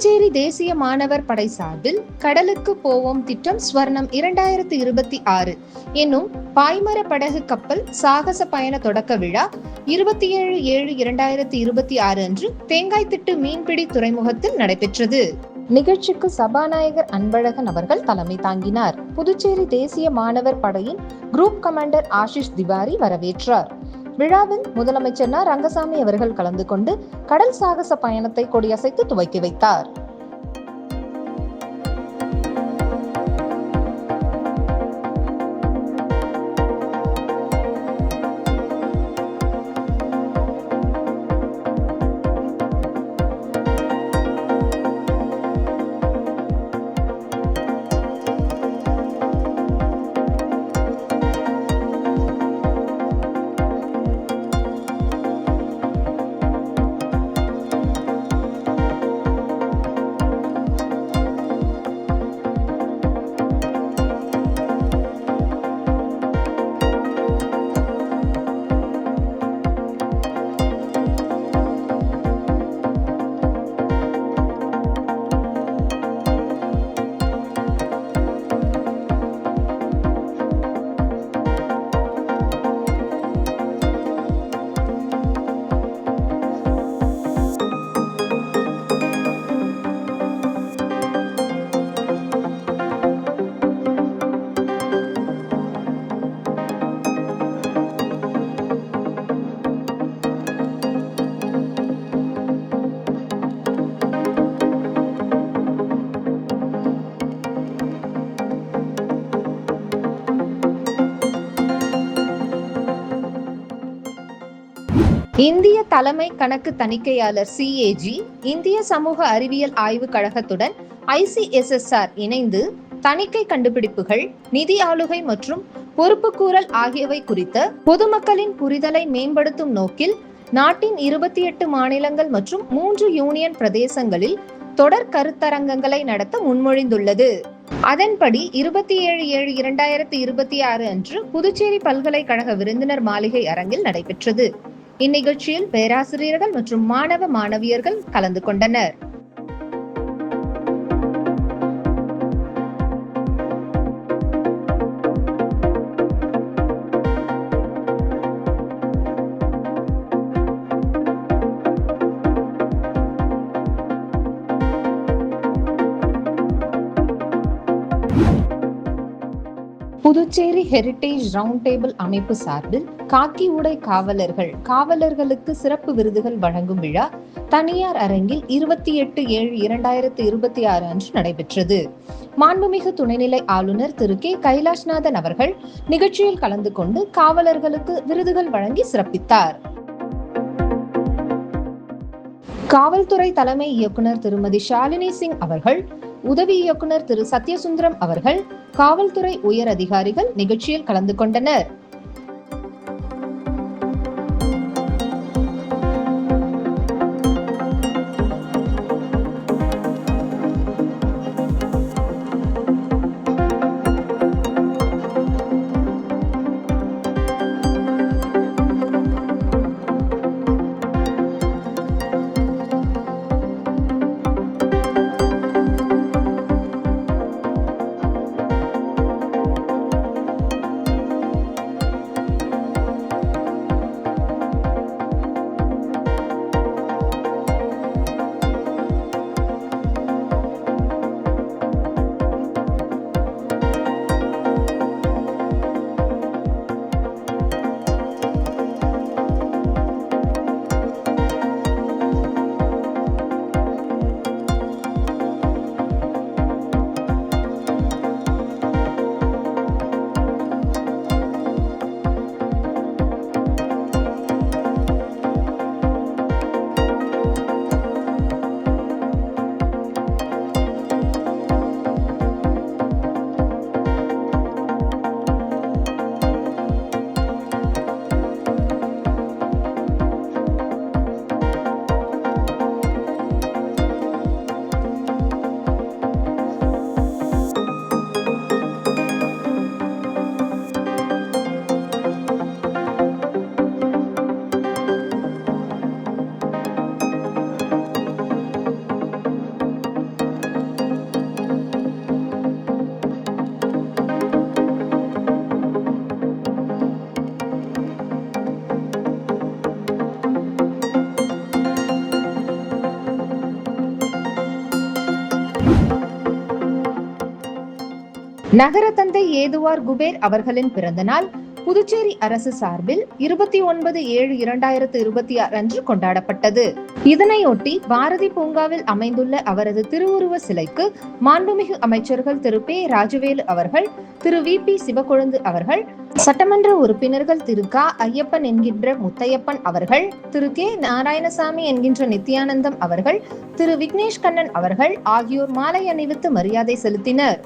புதுச்சேரி தேசிய மாணவர் படை சார்பில் கடலுக்கு போவோம் திட்டம் ஸ்வர்ணம் 2026 என்னும் பாய்மர படகு கப்பல் சாகச பயண தொடக்க விழா 27/7/2026 அன்று தேங்காய்த்திட்டு மீன்பிடி துறைமுகத்தில் நடைபெற்றது. நிகழ்ச்சிக்கு சபாநாயகர் அன்பழகன் அவர்கள் தலைமை தாங்கினார். புதுச்சேரி தேசிய மாணவர் படையின் குரூப் கமாண்டர் ஆஷிஷ் திவாரி வரவேற்றார். விழாவில் முதலமைச்சர் ரங்கசாமி அவர்கள் கலந்து கொண்டு கடல் சாகச பயணத்தை கொடியசைத்து துவக்கி வைத்தார். இந்திய தலைமை கணக்கு தணிக்கையாளர் CAG, இந்திய சமூக அறிவியல் ஆய்வு கழகத்துடன் ICSSR இணைந்து தணிக்கை கண்டுபிடிப்புகள், நிதி ஆளுகை மற்றும் பொறுப்புக்கூறல் ஆகியவை குறித்த பொதுமக்களின் புரிதலை மேம்படுத்தும் நோக்கில் நாட்டின் 28 மாநிலங்கள் மற்றும் 3 யூனியன் பிரதேசங்களில் தொடர் கருத்தரங்கங்களை நடத்த முன்மொழிந்துள்ளது. அதன்படி 27/7/2026 அன்று புதுச்சேரி பல்கலைக்கழக விருந்தினர் மாளிகை அரங்கில் நடைபெற்றது. இந்நிகழ்ச்சியில் பேராசிரியர்கள் மற்றும் மாணவ மாணவியர்கள் கலந்து கொண்டனர். புதுச்சேரி ஹெரிட்டேஜ் ரவுண்ட் டேபிள் அமைப்பு சார்பில் காக்கி உடை காவலர்களுக்கு சிறப்பு விருதுகள் வழங்கும் விழா தனியார் அரங்கில் 28/7/2026 அன்று நடைபெற்றது. மாண்புமிகு துணைநிலை ஆளுநர் திரு K. கைலாஷ்நாதன் அவர்கள் நிகழ்ச்சியில் கலந்து கொண்டு காவலர்களுக்கு விருதுகள் வழங்கி சிறப்பித்தார். காவல்துறை தலைமை இயக்குனர் திருமதி ஷாலினி சிங் அவர்கள், உதவி இயக்குனர் திரு சத்யசுந்தரம் அவர்கள், காவல்துறை உயர் அதிகாரிகள் நிகழ்ச்சியில் கலந்து கொண்டனர். நகர தந்தை ஏதுவார் குபேர் அவர்களின் பிறந்த நாள் புதுச்சேரி அரசு சார்பில் 29/7/2026 அன்று கொண்டாடப்பட்டது. இதனையொட்டி பாரதி பூங்காவில் அமைந்துள்ள அவரது திருவுருவ சிலைக்கு மாண்புமிகு அமைச்சர்கள் திரு பே. ராஜவேலு அவர்கள், திரு வி. பி. சிவக்கொழுந்து அவர்கள், சட்டமன்ற உறுப்பினர்கள் திரு க. ஐயப்பன் என்கின்ற முத்தையப்பன் அவர்கள், திரு கே. நாராயணசாமி என்கின்ற நித்யானந்தம் அவர்கள், திரு விக்னேஷ் கண்ணன் அவர்கள் ஆகியோர் மாலை அணிவித்து மரியாதை செலுத்தினர்.